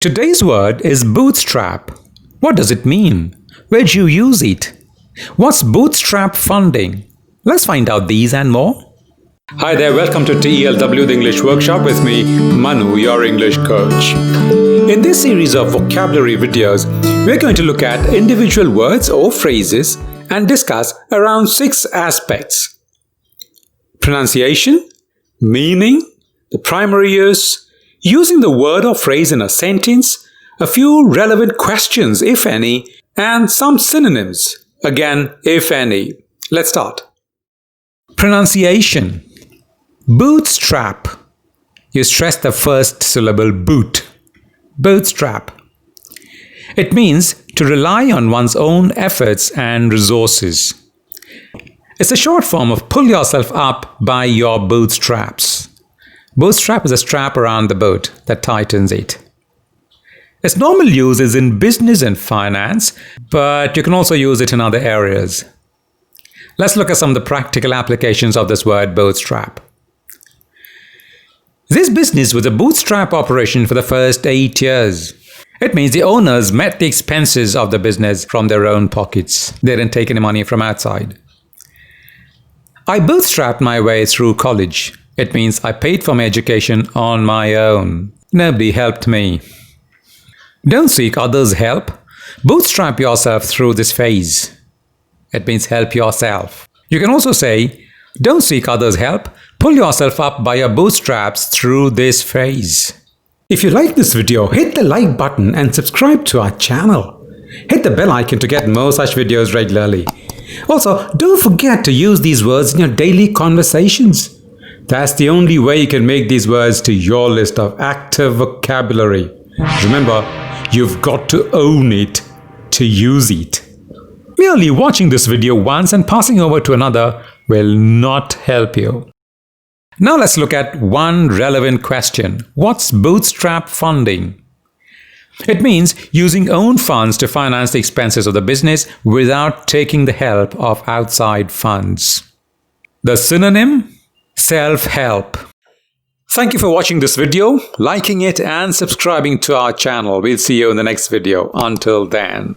Today's word is bootstrap. What does it mean? Where do you use it? What's bootstrap funding? Let's find out these and more. Hi there, welcome to TELW, the English Workshop with me, Manu, your English coach. In this series of vocabulary videos, we're going to look at individual words or phrases and discuss around 6 aspects: pronunciation, meaning, the primary use, using the word or phrase in a sentence, a few relevant questions, if any, and some synonyms, again, if any. Let's start. Pronunciation. Bootstrap. You stress the first syllable boot. Bootstrap. It means to rely on one's own efforts and resources. It's a short form of pull yourself up by your bootstraps. Bootstrap is a strap around the boat that tightens it. Its normal use is in business and finance, but you can also use it in other areas. Let's look at some of the practical applications of this word bootstrap. This business was a bootstrap operation for the first 8 years. It means the owners met the expenses of the business from their own pockets. They didn't take any money from outside. I bootstrapped my way through college. It means I paid for my education on my own. Nobody helped me. Don't seek others' help. Bootstrap yourself through this phase. It means help yourself. You can also say, don't seek others' help. Pull yourself up by your bootstraps through this phase. If you like this video, hit the like button and subscribe to our channel. Hit the bell icon to get more such videos regularly. Also, don't forget to use these words in your daily conversations. That's the only way you can make these words to your list of active vocabulary. Remember, you've got to own it to use it. Merely watching this video once and passing over to another will not help you. Now let's look at one relevant question. What's bootstrap funding? It means using own funds to finance the expenses of the business without taking the help of outside funds. The synonym? Self-help. Thank you for watching this video, liking it and subscribing to our channel. We'll see you in the next video. Until then.